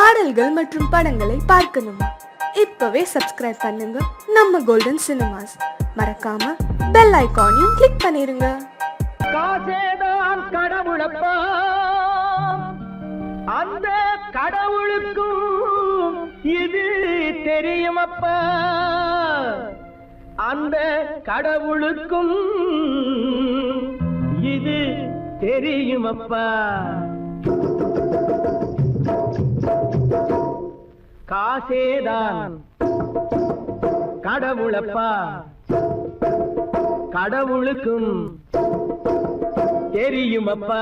பாடல்கள் மற்றும் படங்களை பார்க்கணுமா? இப்பவே சப்ஸ்கிரைப் பண்ணுங்க நம்ம கோல்டன் சினிமாஸ். மறக்காம பெல் ஐகானையும் கிளிக் பண்ணிருங்க. காசேதான் கடவுளப்பா, அந்த கடவுளுக்கும் இது தெரியுமப்பா, அந்த கடவுளுக்கும் இது தெரியுமப்பா. காசேதான் கடவுளப்பா, கடவுளுக்கும் தெரியுமப்பா.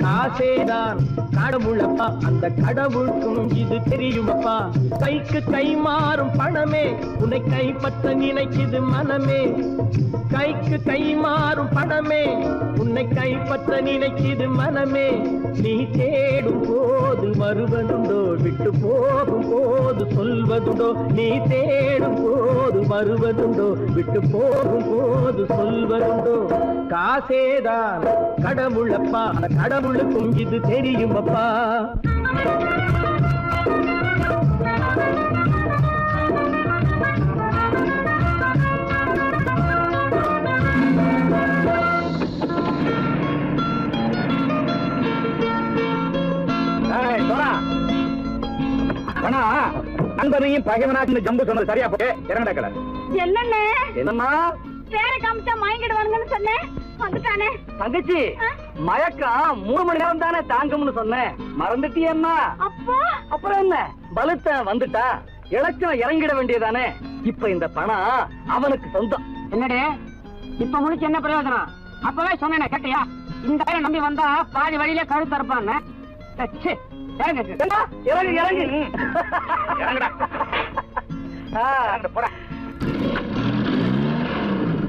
காசேதான் கடவுளப்பா, அந்த கடவுளுக்கும் இது தெரியுமப்பா. கைக்கு கை மாறும் பணமே உன்னை கைப்பற்ற நினைக்குது மனமே. கைக்கு கை மாறும் பணமே உன்னை கைப்பற்ற நினைக்குது மனமே. நீ தேடும் போது வருவதுண்டோ, விட்டு போகும் போது சொல்வதுண்டோ. நீ தேடும் போது வருவதுண்டோ, விட்டு போகும் போது சொல்வதுண்டோ. காசேதான் கடவுளப்பா, அந்த கடவுளுக்கும் இது தெரியுமப்பா. நண்பனையும் பகைவனாக்கு ஜம்பு சொன்னது சரியா போய் இறங்கடக்கல. என்னண்ணே என்னம்மா வேற காமிச்சா மயங்கிடுவானுங்கன்னு சொன்னேன், வந்துட்டானே. தங்கச்சி, மயக்கம் 3 மணி நேரம் தானே தாங்கும்னு சொன்னேன், மறந்துட்டியம்மா? அப்போ அப்புறம் என்ன, பலுத்த வந்துட்டா இலக்கம் இறங்கிட வேண்டியதானே. இப்ப இந்த பணம் அவனுக்கு சொந்தம். என்னடே இப்ப முடிச்சு என்ன பிரயோஜனம்? அப்பவே சொன்னேன் கேட்டியா? இந்த பேரை நம்பி வந்தா பாதி வழியிலே கழுத்து அறுப்பான்னு. இறங்கு இறங்கு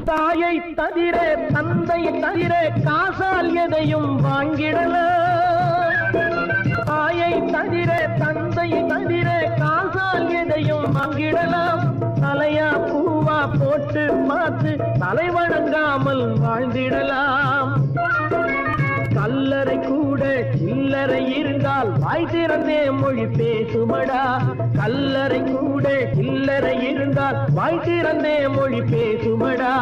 தாயை தவிர தந்தை தவிர காசால் எதையும் வாங்கிடலாம். தாயை தவிர தந்தை தவிர காசால் எதையும் வாங்கிடலாம். தலையா பூவா போட்டு பார்த்து தலை வணங்காமல் வாழ்ந்திடலாம். கல்லறை கூட சில்லறை இருந்தால் வாய் திறந்தே மொழி பேசுமடா. கல்லறை கூட சில்லறை இருந்தால் வாய் திறந்தே மொழி பேசுமடா.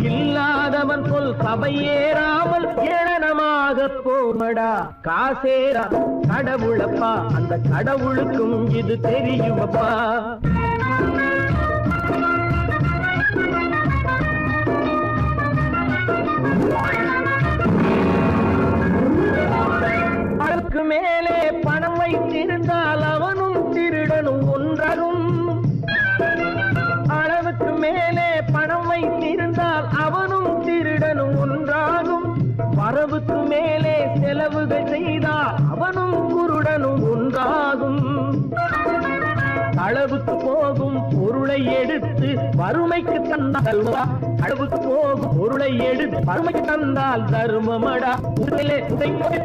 இல்லாதவன் சொல் சபையேறாமல் ஏளனமாக போமடா. காசேரா கடவுளப்பா, அந்த கடவுளுக்கும் இது தெரியுமப்பா. அதற்கு மேலே பணம் வைத்திருந்தால் அவனும் திருடனும் ஒன்றாகும். அளவுக்கு மேலே பணம் வைத்திருந்தால் அவனும் திருடனும் ஒன்றாகும். வரவுக்கு மேலே செலவுகள் செய்தால் அவனும் குருடனும் ஒன்றாகும். அளவுக்கு போகும் பொருளை எடுத்து வறுமைக்கு தந்தால், அளவுக்கு போகும் பொருளை எடுத்து வறுமைக்கு தந்தால் தர்மமடா.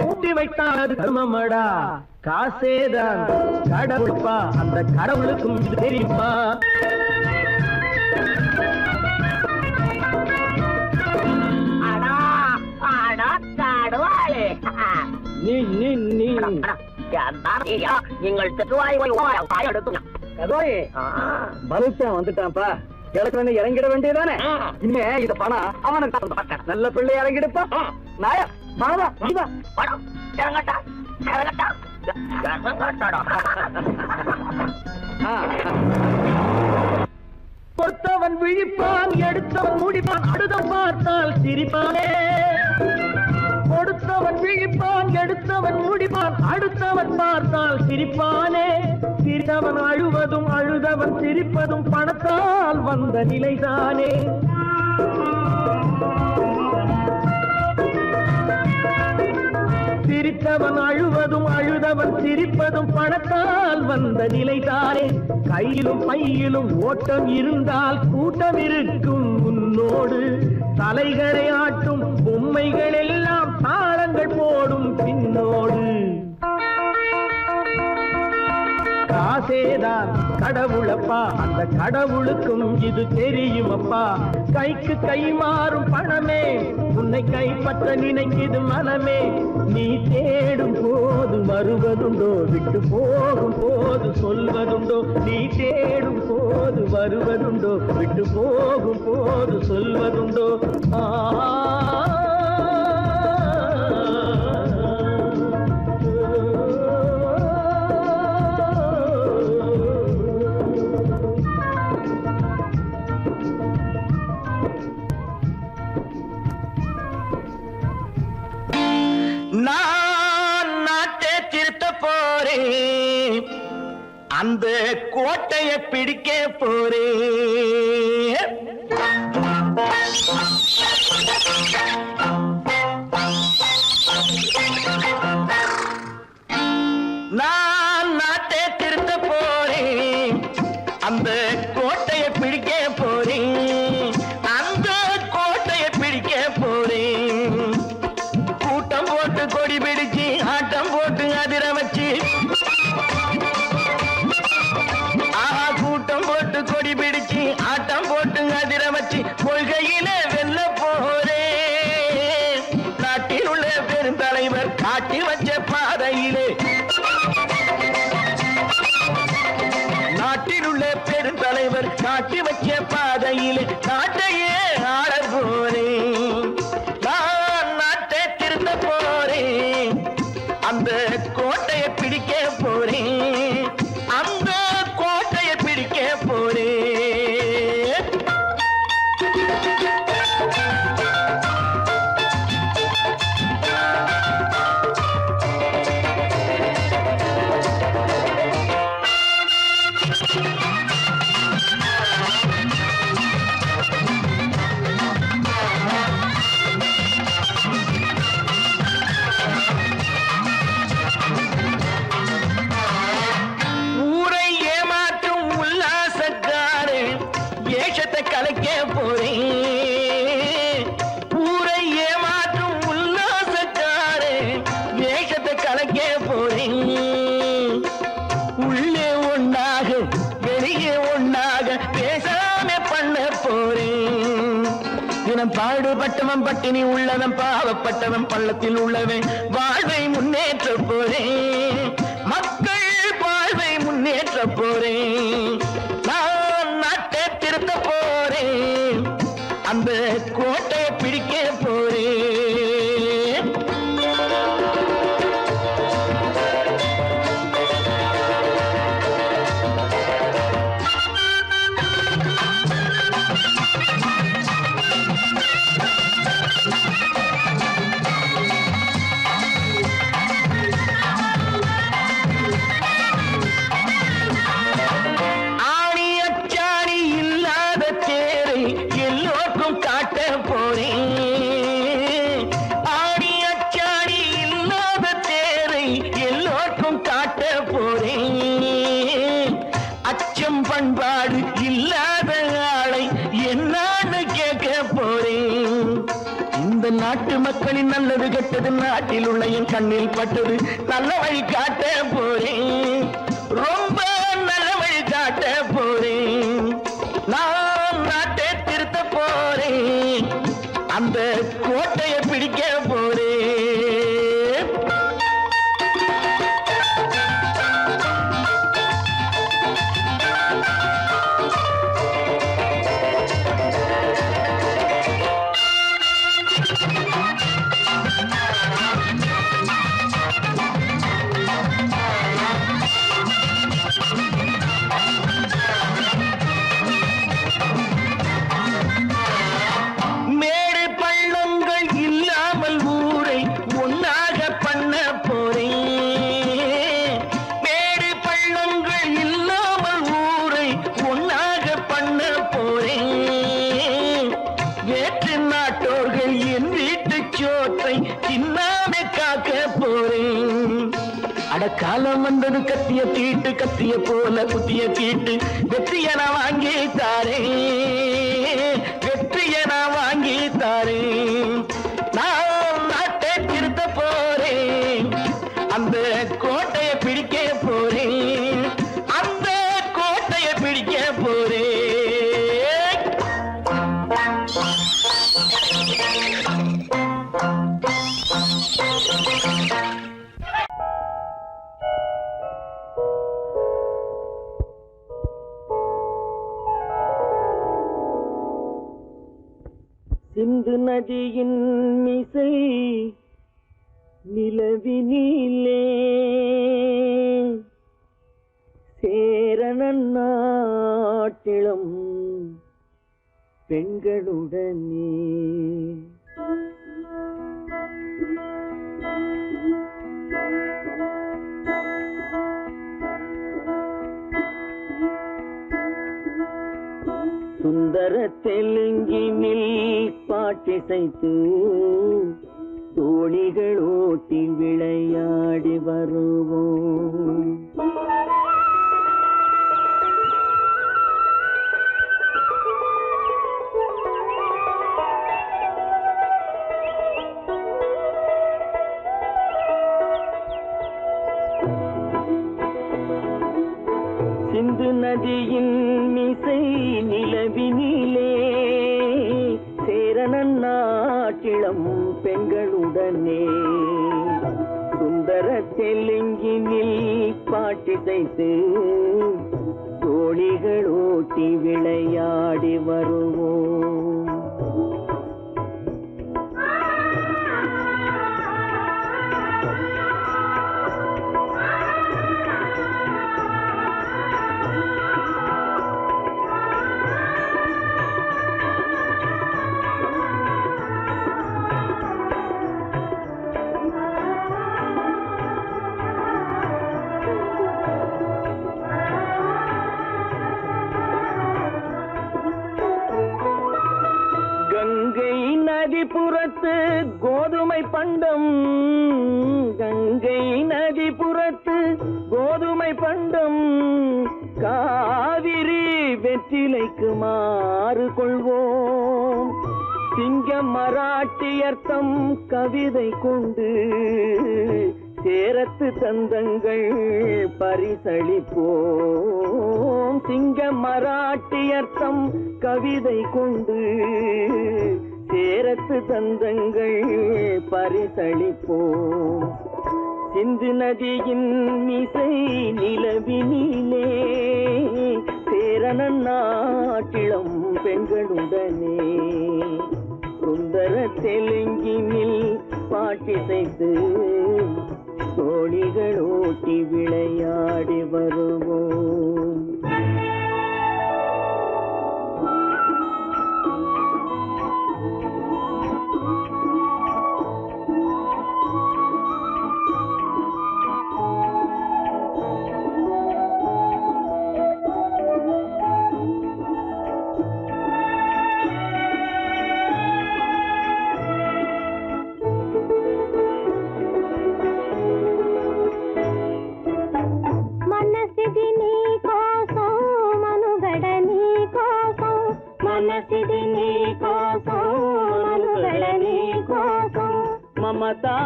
பூட்டி வைத்தால் அது தர்மமடா. காசேதான் கடவுள்பா, அந்த கடவுளுக்கும் இது தெரியுமா? நீங்கள் வந்துட்டான்ப்பா, கிழக்கு இறங்கிட வேண்டியதானே. இனிமே இது பணம் அவனுக்கு நல்ல பிள்ளை இறங்கிடுப்பா. நாயா பணம் இறங்கட்டா இறங்கட்டா. பொறுத்தவன் விழிப்பான், எடுத்தவன் முடிப்பான், அடுத்தவன் பார்த்தால் சிரிப்பானே. கொடுத்தவன் விழிப்பான், எடுத்தவன் முடிப்பான், அடுத்தவன் பார்த்தால் சிரிப்பானே. சிரித்தவன் அழுவதும் அழுதவன் சிரிப்பதும் பணத்தால் வந்த நிலைதானே. சிரித்தவன் அழுவதும் அழுதவன் சிரிப்பதும் பணத்தால் வந்த நிலைதானே. கையிலும் பையிலும் ஓட்டம் இருந்தால் கூட்டம் இருக்கும் உன்னோடு. தலைகளை ஆட்டும் பொம்மைகள் எல்லாம் தாளங்கள் போடும் பின்னோடு. ஆசேதான் கடவுளப்பா, அந்த கடவுளுக்கும் இது தெரியுமப்பா. கைக்கு கை மாறும் பணமே உன்னை கைப்பற்ற நினைக்குது மனமே. நீ தேடும் போது வருவதுண்டோ, விட்டு போகும் போது சொல்வதுண்டோ. நீ தேடும் போது வருவதுண்டோ, விட்டு போகும் போது சொல்வதுண்டோ. நான் நாட்டை திருத்த போறேன், அந்த கோட்டையை பிடிக்க போறேன். நான் நாட்டை திருத்த போறேன், அந்த கோட்டையை பிடிக்க போறேன். அந்த கோட்டையை பிடிக்க போறேன். கூட்டம் போட்டு கொடி பிடிச்சு ஆட்டம் போட்டு அதிர வச்சு, கூட்டம் போட்டு கொடி பிடிச்சு ஆட்டம் போட்டு அதிர வச்சு கொள்கையில வெல்ல போறேன். நாட்டில் உள்ள பெருந்தலைவர் காட்டி வச்ச பாதையிலே, நாட்டில் உள்ள பெருந்தலைவர் காட்டி வச்ச பாதையிலே நாட்டையே ஆள போறேன். நான் நாட்டை திருத்த போறேன், அந்த கோட்டையை பிடிக்க போறேன். அந்த கோட்டையை பிடிக்க போறேன். ஊரை ஏமாற்றும் உல்லாசக்காரு ஏஷத்தை கலைக்க போறேன். ஊரை ஏமாற்றும் உல்லாசக்காரு ஏஷத்தை கலைக்க போறேன். உள்ளே ஒன்றாக வெளியே ஒன்றாக பேசாம பண்ண போறேன். தினம் பாடுபட்டவன் பட்டினி உள்ளவன் பாவப்பட்டவன் பள்ளத்தில் உள்ளவன் வாழ்வை முன்னேற்ற போறேன். மக்கள் வாழ்வை முன்னேற்ற போறேன். நான் நாட்டை திருத்த போறேன், அந்த கோட்டையை பிடிக்க போறேன். ஆணி அச்சாணி இல்லாத தேரை எல்லோருக்கும் காட்ட போறேன். ஆணி அச்சாணி இல்லாத தேரை எல்லோருக்கும் காட்ட போறேன். அச்சம் பண்பாடு இல்லாத ஆளை என்னான்னு கேட்க போறேன். இந்த நாட்டு மக்களின் நல்லது கெட்டது நாட்டில் உள்ள என் கண்ணில் பட்டது. நல்ல வழி காட்ட போறேன், ரொம்ப நல்ல வழி காட்ட போறேன். நான் நாட்டை திருத்த போறேன், அந்த கோட்டையை பிடிக்க போறேன். மேடு பள்ளங்கள் இல்லாமல் ஊரை ஒன்னாக பண்ண போறேன். மேடு பள்ளங்கள் இல்லாமல் ஊரை ஒன்னாக பண்ண போறேன். வேற்று நாட்டோர்கள் என் வீட்டு சோற்றை தின்னாம காக்க போறேன். அடக்காலம் வந்தது கத்திய தீட்டு, கத்திய போல குத்திய தீட்டு. வெற்றிய நான் வாங்கி தாரேன், வெற்றிய நான் வாங்கி தாரேன். நான் நாட்டை திருத்த போறேன், அந்த கோட்டையை பிடிக்க போறேன். அந்த சிந்து நதியின் மிசை நிலவினிலே சேரணன் நாட்டிலும் பெண்களுடனே சுந்தர தெலுங்கினில் பாட்டிசைத்து தோணிகள் ஓட்டி விளையாடி வருவோம். சிந்து நதியின் மிசை நிலவினிலே சேரணன் நாட்டிளம் பெண்களுடனே சுந்தர தெலுங்கினில் பாட்டிசைத்து தோணிகள் ஓட்டி விளையாடி வருவோம். நதிபுறத்து கோதுமை பண்டம் கங்கை நதிபுறத்து கோதுமை பண்டம் காவிரி வெற்றிலைக்கு மாறு கொள்வோம். சிங்கம் மராட்டியர்த்தம் கவிதை கொண்டு சேரத்து தந்தங்கள் பரிசளிப்போம். சிங்கம் மராட்டியர்த்தம் கவிதை கொண்டு சேரத்து தந்தங்கள் பரிசளிப்போம். சிந்து நதியின் மிசை நிலவினிலே சேரணன் நாட்டிளம் பெண்களுடனே சுந்தர தெலுங்கினில் பாட்டிசைத்து தோணிகள் ஓட்டி விளையாடி வருவோம்.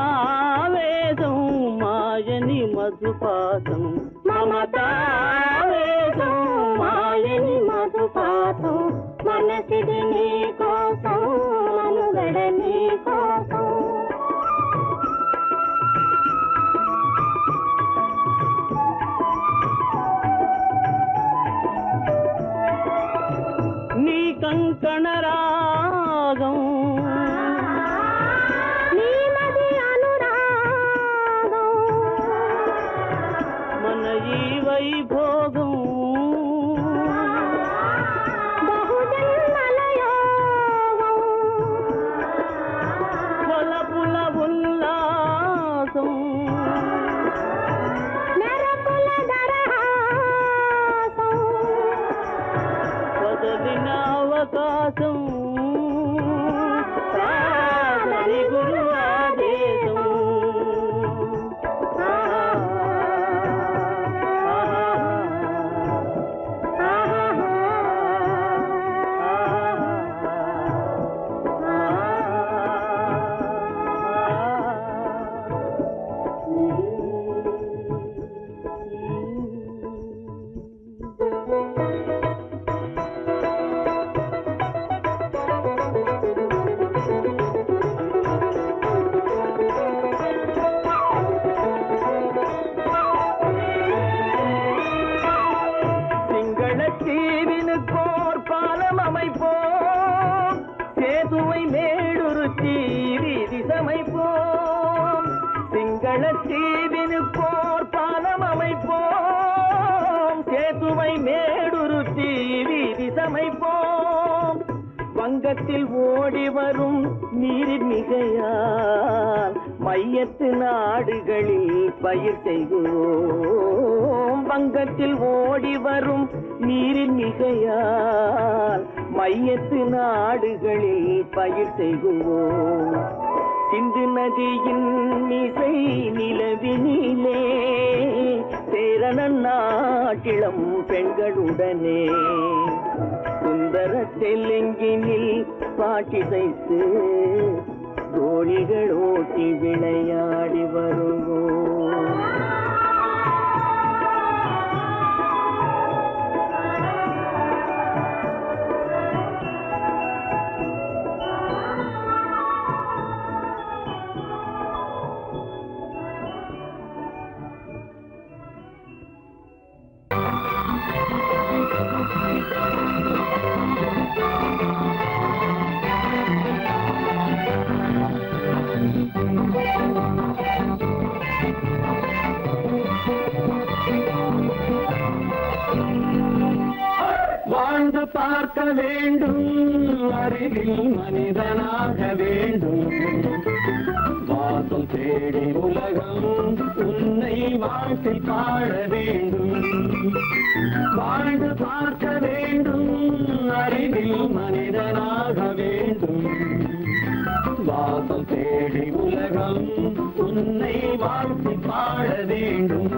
మమతావేదం మాయని మధుపాతం మమతావేదం మాయని మధుపాతం మనసిది నీ కోసం మనుగడ నీ కోసం నీ కంకణ రాగం వైభోగం బహుజన్మలయోగం వలపుల ఉల్లాసం మెరపుల దరహాసం వదలిన అవకాశం సాధని గురు ఆదేశం வங்கத்தில் ஓடி வரும் நீரின் மிகையால் மையத்து நாடுகளில் பயிர் செய்கிறோம். வங்கத்தில் ஓடி வரும் நீரின் மிகையால் மையத்து நாடுகளில் பயிர் செய்கிறோம். சிந்து நதியின் இசை நிலவினிலே சேரண நாட்டிளம் பெண்களுடனே சுந்தர தெலுங்கினில் பாட்டிசைத்து தோழிகள் ஓட்டி விளையாடி வருவோம். வாழ்ந்து பார்க்க வேண்டும், அறிவில் மனிதனாக வேண்டும். வாசம் தேடி உலகம் உன்னை வாழ்க்கை பாட வேண்டும். வாழ்ந்து பார்க்க வேண்டும், அறிவில் மனிதனாக வேண்டும். வாசம் தேடி உலகம் உன்னை வாழ்க்கை பாட வேண்டும்.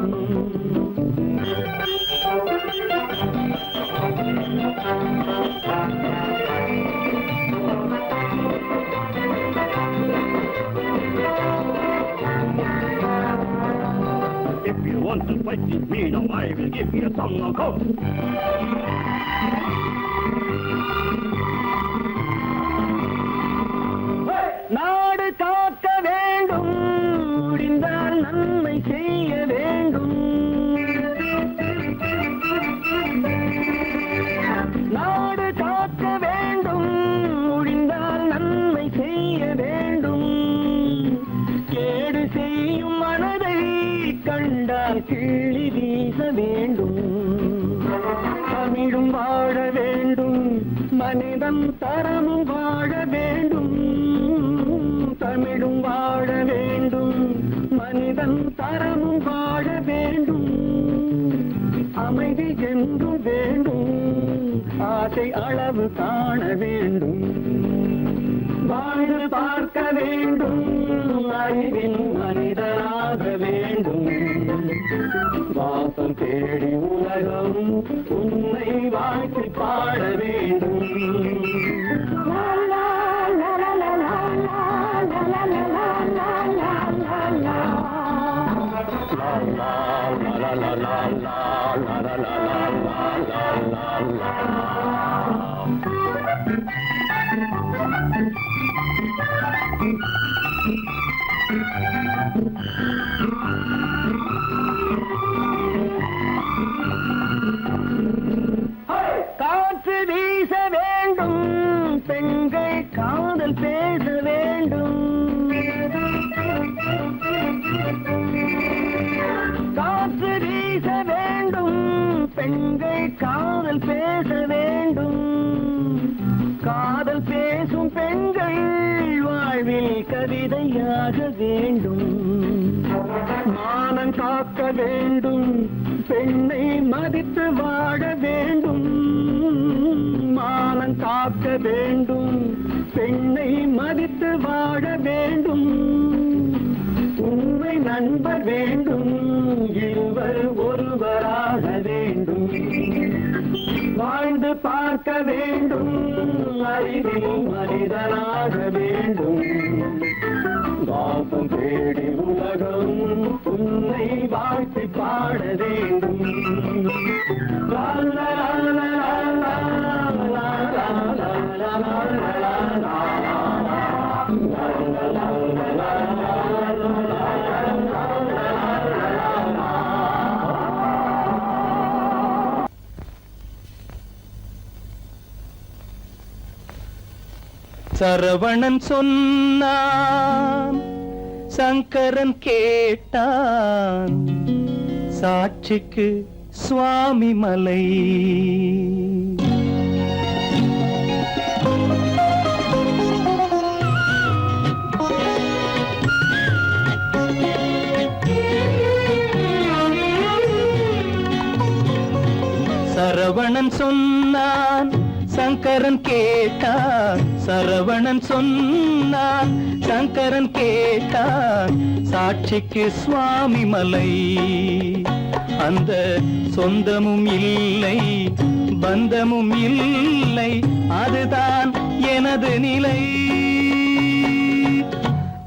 If you want to fight with me, now I will give you some knock-out. நாடு காக்க வேண்டும், முடிந்தால் நன்மை செய்ய வேண்டும். நாடு காக்க வேண்டும், முடிந்தால் நன்மை செய்ய வேண்டும். கேடு செய்யும் மனதை கண்டால் கிள்ளி வீச வேண்டும். தமிழும் வாழ வேண்டும், மனிதன் தரமும் வாழ வேண்டும். தமிழும் வாழ வேண்டும், மனிதன் தரமும் வாழ வேண்டும். அமைதி என்றும் வேண்டும், ஆசை அளவு காண வேண்டும். வாழ்ந்து பார்க்க வேண்டும், அறிவின் மனிதனாக வேண்டும். வாசம் தேடி உலகம் உன்னை வாழ்க்கை பாட வேண்டும். காற்று வீச வேண்டும், பெண்கள் காதல் பேச வேண்டும். காற்று வீச வேண்டும், பெண்கள் காதல் பேச வேண்டும். காதல் பேசும் பெண்கள் வாழ்வில் கவிதையாக வேண்டும். மானம் காக்க வேண்டும், பெண்ணை மதித்து வாழ வேண்டும். மானம் காக்க வேண்டும், பெண்ணை மதித்து வாழ வேண்டும். உண்மை நண்பர் வேண்டும், இருவர் ஒருவராக வேண்டும். வாழ்ந்து பார்க்க வேண்டும், அறிவில் மனிதனாக வேண்டும். வாசம் தேடி உலகம் உன்னை வாழ்த்தி பாட வேண்டும். லா லா லா லா லா லா லா லா லா லா. சரவணன் சொன்னான், சங்கரன் கேட்டான், சாட்சிக்கு சுவாமி மலை. சரவணன் சொன்னான், சங்கரன் கேட்டான். சரவணன் சொன்னான், சங்கரன் கேட்டான். சாட்சிக்கு சுவாமி மலை. அந்த சொந்தமும் இல்லை, பந்தமும் இல்லை, அதுதான் எனது நிலை.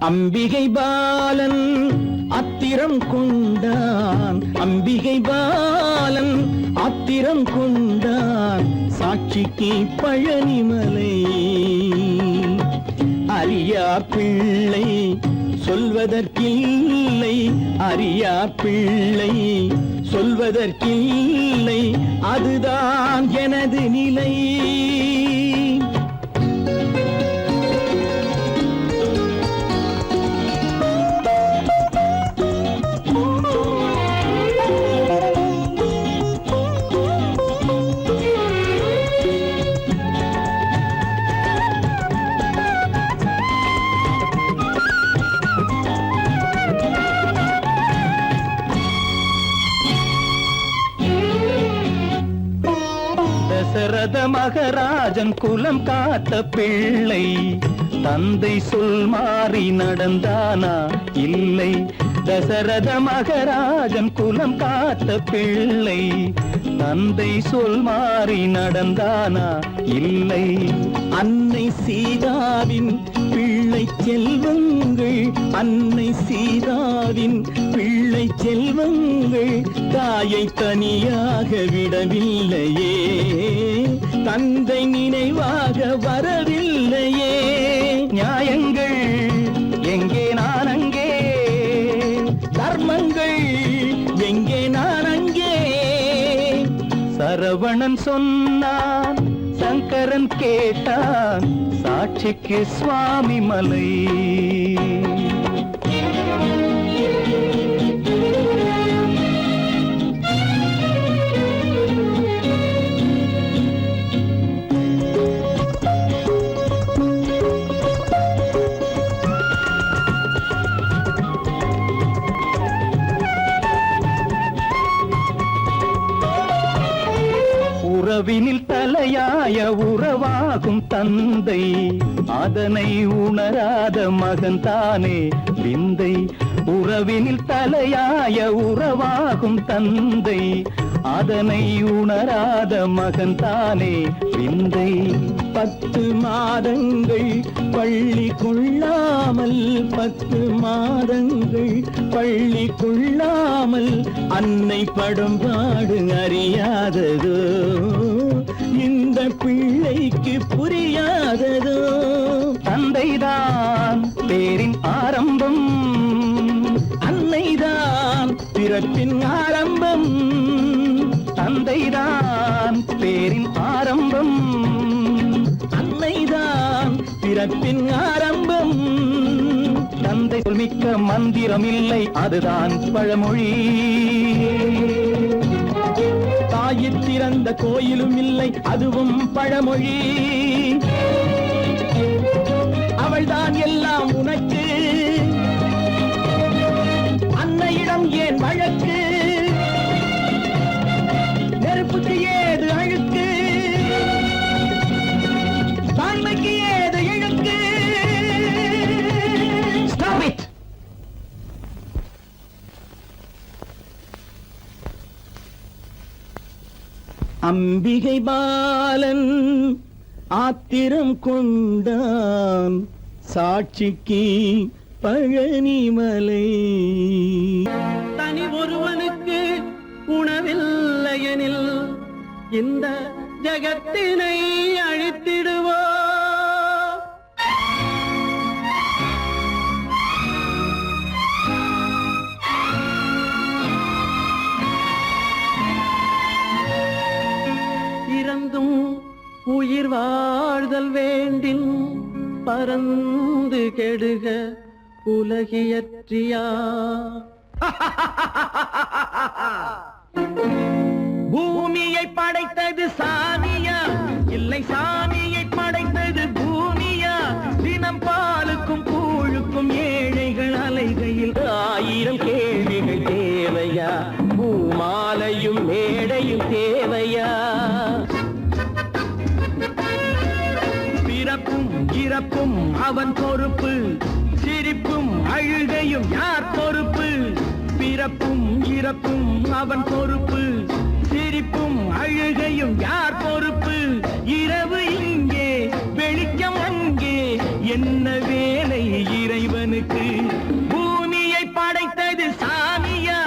அம்பிகை பாலன் அத்திரம் கொண்டான். அம்பிகை பாலன் ஆத்திரம் கொண்டான். சாட்சிக்கு பழனிமலை. அறியா பிள்ளை சொல்வதற்கில்லை, அறியா பிள்ளை சொல்வதற்கில்லை, அதுதான் எனது நிலை. தசரத மகராஜன் குலம் காத்த பிள்ளை. தந்தை சொல் மாறி நடந்தானா? இல்லை. தசரத மகராஜன் குலம் காத்த பிள்ளை. தந்தை சொல் மாறி நடந்தானா? இல்லை. அன்னை சீதாவின் பிள்ளை செல்வங்கள். அன்னை சீதாவின் பிள்ளை செல்வங்கள் தாயை தனியாக விடவில்லையே. தந்தை நினைவாக வரவில்லையே. நியாயங்கள் எங்கே நான் அங்கே, தர்மங்கள் எங்கே நான் அங்கே. சரவணன் சொன்னான், சங்கரன் கேட்டான். சாட்சிக்கு சுவாமி மலை. உறவினில் தலையாய உறவாகும் தந்தை. அதனை உணராத மகன் தானே விந்தை. உறவினில் தலையாய உறவாகும் தந்தை. அதனை உணராத மகன் தானே விந்தை. 10 மாதங்கள் பள்ளி கொள்ளாமல், 10 மாதங்கள் பள்ளி கொள்ளாமல் அன்னை படும் பாடு அறியாததோ. இந்த பிள்ளைக்கு புரியாததோ. தந்தைதான் பேரின் ஆரம்பம், அன்னைதான் பிறப்பின் ஆரம்பம். தந்தைதான் பேரின் ஆரம்பம், அன்னைதான் பிறப்பின் ஆரம்பம். தந்தை சொல்மிக்க மந்திரம் இல்லை, அதுதான் பழமொழி. தாயிற் திறந்த கோயிலும் இல்லை, அதுவும் பழமொழி. அவள்தான் எல்லாம் உனக்கு, அன்னையிடம் ஏன் வழக்கு? நெருப்புக்கு ஏது அழுக்கு, தாய்மைக்கு ஏது இழுக்கு? Stop it! அம்பிகை பாலன் ஆத்திரம் கொண்டான். சாட்சிக்கு பழனிமலை. தனி ஒருவனுக்கு உணவில்லையெனில் இந்த ஜகத்தினை அழித்திடுவோ. இறந்தும் உயிர் வாழ்தல் வேண்டின் பறந்து கெடுக உலகியற்றியா. பூமியை படைத்தது சாமியா, இல்லை சாமியை படைத்தது பூமியா? தினம் பாலுக்கும் கூழுக்கும் ஏழைகள் அலைகையில் 1000 கேள்விகள் தேவையா? பூமாலையும் மேடையும் தேவையா? பிறப்பும் அவன் பொறுப்பு, சிரிப்பும் அழுகையும் யார் பொறுப்பு? பிறப்பும் இறப்பும் அவன் பொறுப்பு, சிரிப்பும் அழுகையும் யார் பொறுப்பு? இரவு இங்கே வெளிச்சம் அங்கே, என்ன வேலை இறைவனுக்கு? பூமியை படைத்தது சாமியா,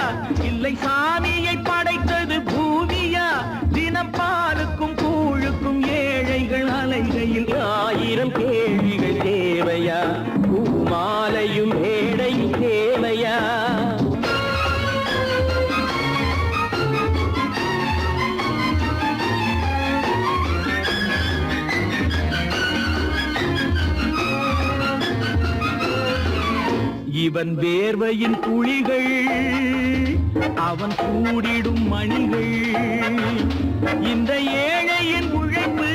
இல்லை சாமியை படைத்தது பூமியா? தினம் பாலுக்கும் கூழுக்கும் ஏழைகள் அலைகையில் 1000 கேள்விகள் தேவையா? பூமாலையும் மேடையும் தேவையா? இவன் வேர்வையின் துளிகள், அவன் கூடிடும் மணிகள், இந்த ஏழையின் உழைப்பு,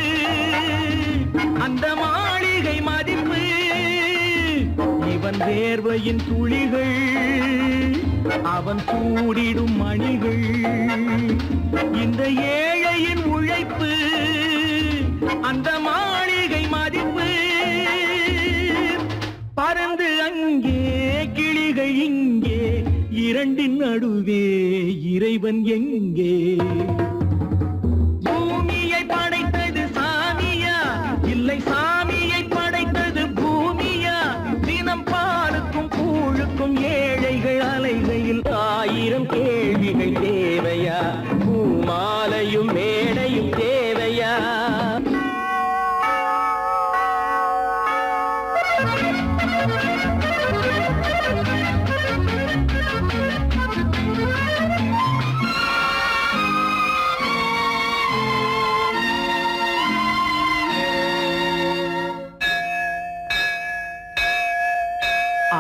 அந்த மாளிகை மதிப்பு. இவன் வேர்வையின் துளிகள், அவன் கூடிடும் மணிகள், இந்த ஏழையின் உழைப்பு, அந்த மாளிகை மதிப்பு. பறந்து அங்கே கிளிகள் இங்கே, இரண்டின் நடுவே இறைவன் எங்கே? பூமியை படைத்தது சாமியா, இல்லை சாமியை படைத்தது பூமியா? தினம் பாலுக்கும் கூழுக்கும் ஏழைகள் அலைகையில் 1000 கேள்விகள் தேவையா? பூமாலையும் மேடையும் தேவையா?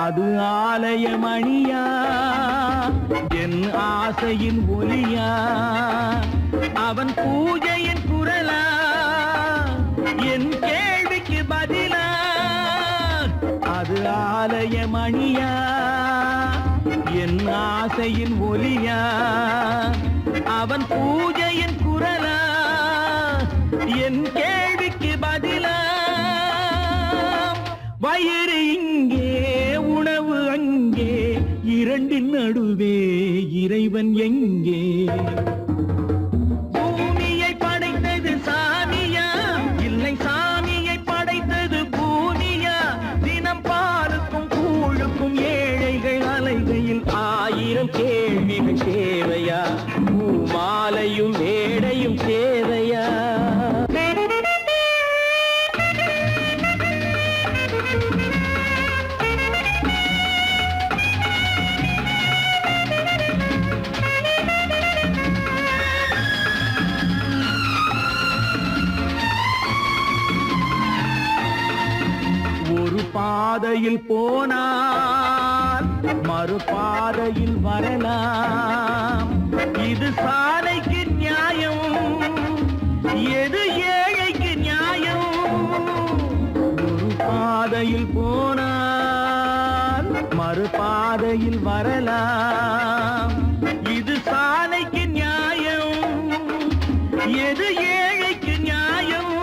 அது ஆலயமணியா, என் ஆசையின் ஒலியா? அவன் பூஜையின் குரலா, என் கேள்விக்கு பதிலா? அது ஆலயமணியா, என் ஆசையின் ஒலியா? அவன் பூஜையின் குரலா, என் கேள்விக்கு பதிலா? வயிறு இங்கே உணவு அங்கே, இரண்டின் நடுவே இறைவன் எங்கே? பூமியை படைத்தது சாமியா, இல்லை சாமியை படைத்தது பூமியா? தினம் பாலுக்கும் கூழுக்கும் ஏழைகள் அலைகையில் 1000 கேள்விகள் தேவையா? பூமாலையும் மேடையும் தேவையா? ஒரு பாதையில் போனால் மறுபாதையில் வரலாம், இது சாலைக்கு நியாயம், எது ஏழைக்கு நியாயம்? ஒரு பாதையில் போனால் மறுபாதையில் வரலாம், இது சாலைக்கு நியாயம், எது ஏழைக்கு நியாயம்?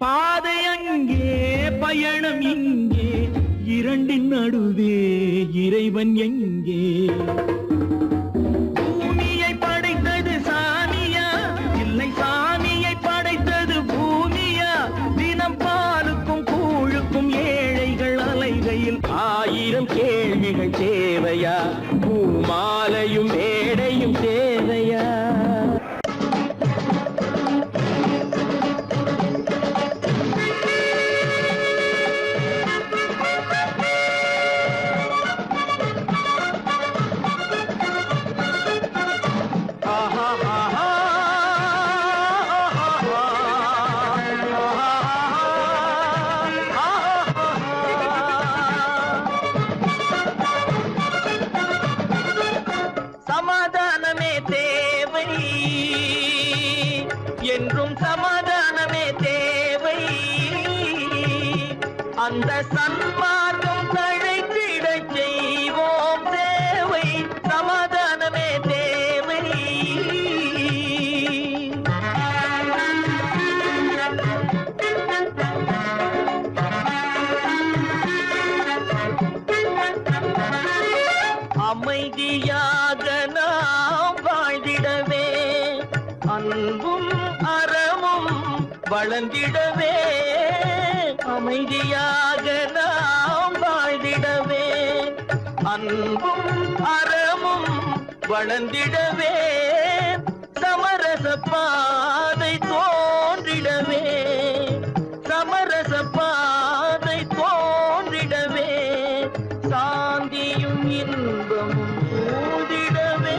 பாதை அங்கே பயணம் இங்கே, இரண்டின் நடுவே இறைவன் எங்கே? பூமியை படைத்தது சாமியா, இல்லை சாமியை படைத்தது பூமியா? தினம் பாலுக்கும் கூழுக்கும் ஏழைகள் அலைகையில் 1000 கேள்விகள் தேவையா? பூமாலையும் மேடையும் தேவையா? சமாதானமே தேவை, என்றும் சமாதானமே தேவை. அந்த சன்மார்க்கம் தழைத்திடச் செய்வோம் சேவை. சமாதானமே தேவை. வளர்ந்திடவே அமைதியாக நாம் வாழ்ந்திடவே அன்பும் அறமும் வளர்ந்திடவே சமரச பாதை தோன்றிடவே சமரச பாதை தோன்றிடவே சாந்தியும் இன்பமும் சூழ்ந்திடவே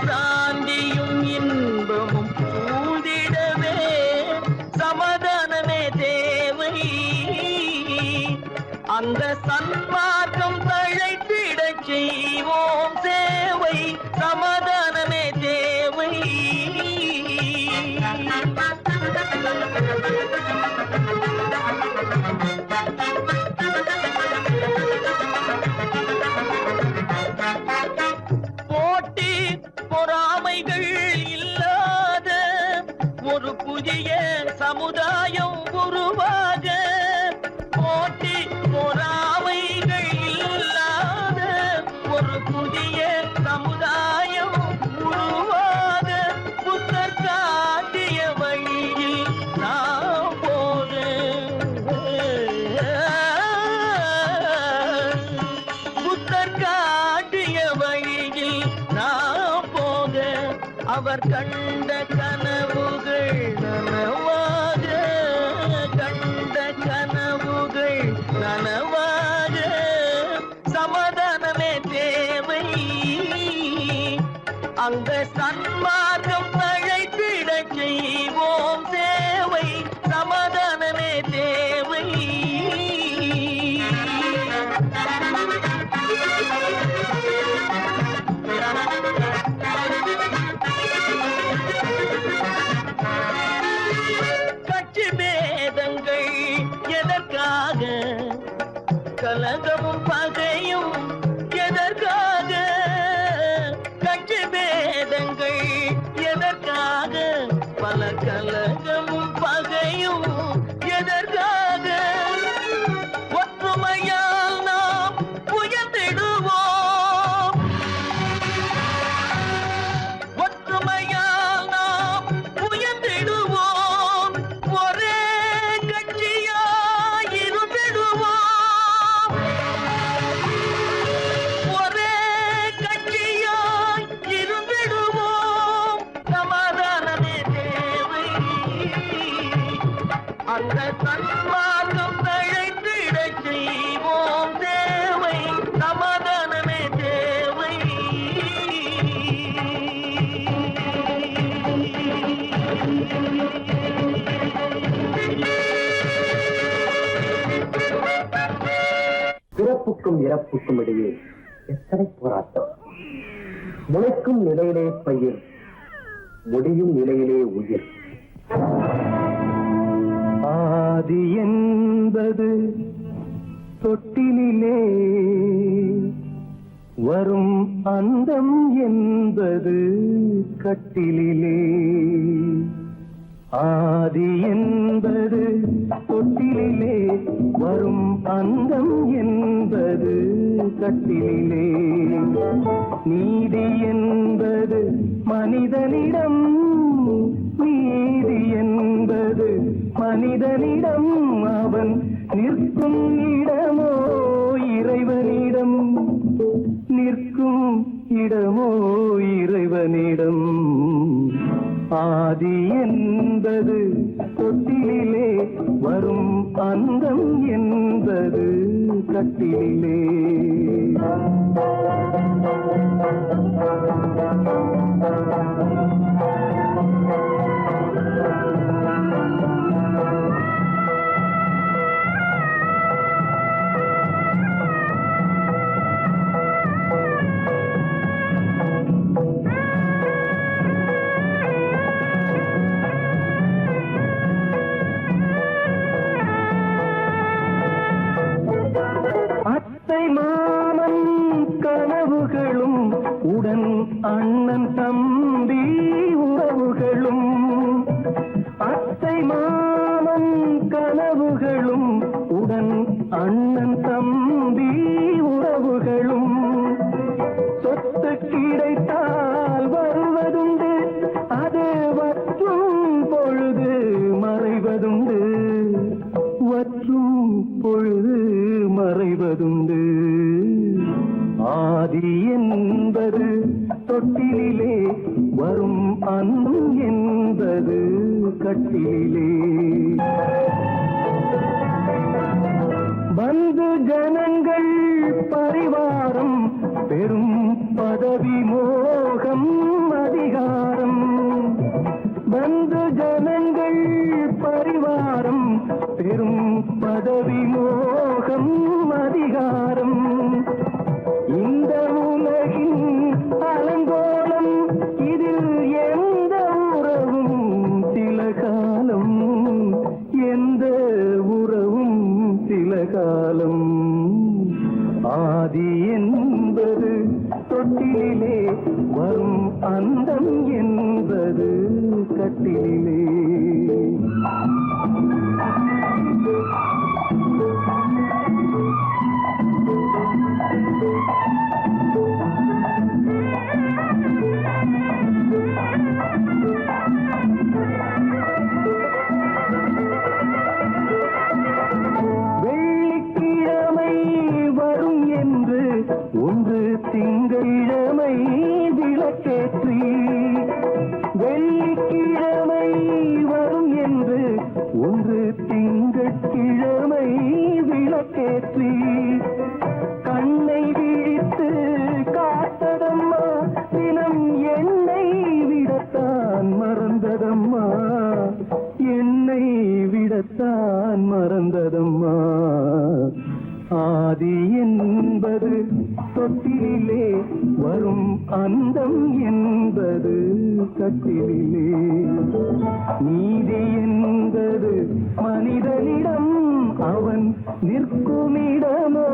சாந்தியும் இன்பமும் சூழ்ந்திடவே சமாதானமே தேவை அந்த சன்மார்க்கம் தழைத்திடச் செய்வோம் சேவை சமாதானமே தேவை போட்டி பொறாமைகள் இல்லாத ஒரு புதிய சமுதாயம் உருவாக போட்டி பொறாமைகள் இல்லாத ஒரு புதிய சமுதாயம் உருவாக புத்தர் காட்டிய வழியில் நாம் போக புத்தர் காட்டிய வழியில் நாம் போக அவர் கண்ட கனவுகள் நனவாக கண்ட கனவுகள் நனவாக சமாதானமே தேவை அந்த சன்மார்க்கம் தழைத்திடச் செய்வோம் சேவை சமாதானமே தேவை கட்சி பேதங்கள் எதற்காக கலகமும் பகையும் எதற்காக கட்சி பேதங்கள் எதற்காக பல கலகமும் பகையும் எதற்காக ஒற்றுமையால் நாம் உயர்ந்திடுவோம் ஒற்றுமையால் நாம் உயர்ந்திடுவோம் ஒரே கட்சியாய் இருந்திடுவோம் ஒரே கட்சியாய் இருந்திடுவோம் சமாதானமே தேவை அந்த சன்மார்க்கம் தழைத்திடச் செய்வோம் தேவை சமாதானமே தேவை பிறப்புக்கும் இறப்புக்கும் இடையே எத்தனை போராட்டம் முளைக்கும் நிலையிலே பயிர் முடியும் நிலையிலே உயிர் ஆதி என்பது தொட்டிலே வரும் அந்தம் என்பது கட்டிலே ஆதி என்பது தொட்டிலே வரும் அந்தம் என்பது கட்டிலே நீதி என்பது மனிதனிடம் நீதி என்பது மனிதனிடம் அவன் நிற்கும் இடமோ இறைவனிடம் நிற்கும் இடமோ இறைவனிடம் ஆதி என்பது தொட்டிலே வரும் அந்தம் என்பது கட்டிலே மாமன் கனவுகளும் உடன் அண்ணன் தம்பி உறவுகளும் அத்தை மாமன் கனவுகளும் உடன் அண்ணன் தம்பி உறவுகளும் சொத்து கிடைத்தால் வருவதுண்டு அது வற்றும் பொழுது மறைவு தொட்டிலே வரும் அன்பும் என்பது கட்டிலே வந்து ஜனங்கள் பரிவாரம் பெரும் பதவி மோகம் அதிகாரம் வந்து ஜனங்கள் பரிவாரம் பெரும் பதவி மோகம் அதிகாரம் இந்த உலகின் அலங்கோலம் இதில் எந்த உறவும் சில காலம் எந்த உறவும் சில காலம் ஆதி என்பது தொட்டிலே வரும் அந்தம் என்பது கட்டிலே ஒன்று திங்களிழமை விளக்கேற்றி வெள்ளிக்கிழமை வரும் என்று ஒன்று திங்கட்கிழமை விளக்கேற்றி கண்ணை விழித்து காத்ததம்மா தினம் என்னை விடத்தான் மறந்ததம்மா என்னை விடத்தான் மறந்ததம்மா ஆதி என்பது தொட்டிலே வரும் அந்தம் என்பது கட்டிலே நீதி என்பது மனிதனிடம் அவன் நிற்குமிடமோ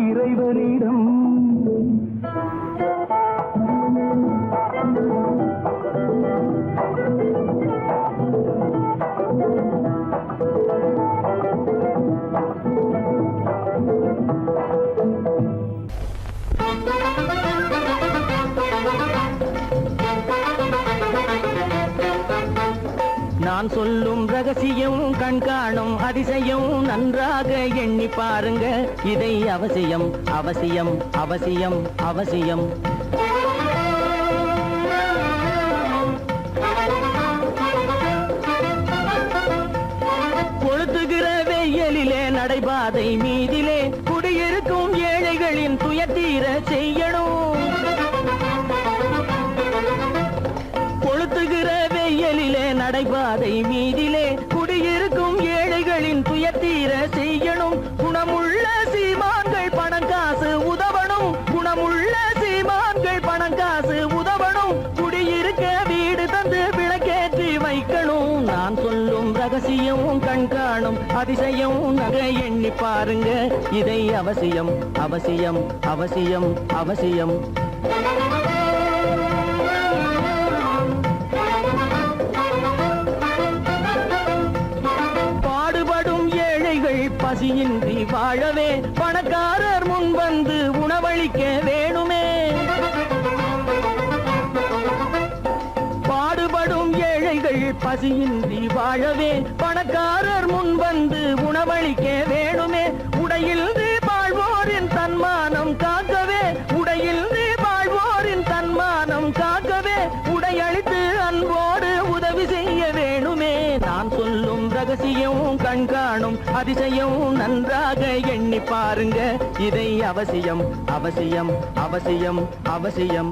இறைவனிடம் நான் சொல்லும் ரகசியம் கண்காணும் அதிசயம் நன்றாக எண்ணி பாருங்க இதை அவசியம் அவசியம் அவசியம் அவசியம் கொளுத்துகிற வெயிலிலே நடைபாதை மீதிலே குடியிருக்கும் ஏழைகளின் துயத்தீர செய்யணும் கொளுத்துகிற வெயிலிலே நடைபாதை மீதிலே குடியிருக்கும் ஏழைகளின் துயத்தீர செய்யணும் குணமுள்ள சீமான்கள் பணம் காசு உதவணும் குணமுள்ள சீமான்கள் பணம் காசு உதவணும் குடியிருக்க வீடு தந்து விளக்கேற்றி வைக்கணும் நான் சொல்லும் ரகசியம் கண்காணும் அதிசயம் நகை எண்ணி பாருங்க இதை அவசியம் அவசியம் அவசியம் அவசியம் பசியின்றி வாழவே பணக்காரர் முன் வந்து உணவளிக்க வேணுமே பாடுபடும் ஏழைகள் பசியின்றி வாழவே பணக்காரர் முன் வந்து உணவளிக்க வேணுமே உடையில் வாழ்வோரின் தன்மானம் காக்கவே உடையில் வாழ்வோரின் தன்மானம் காக்கவே உடையளித்து அன்போடு உதவி செய்ய வேணுமே நான் சொல்லும் ரகசியம் கண்காணும் அதிசயம் நன்றாக எண்ணி பாருங்க இதை அவசியம் அவசியம் அவசியம் அவசியம்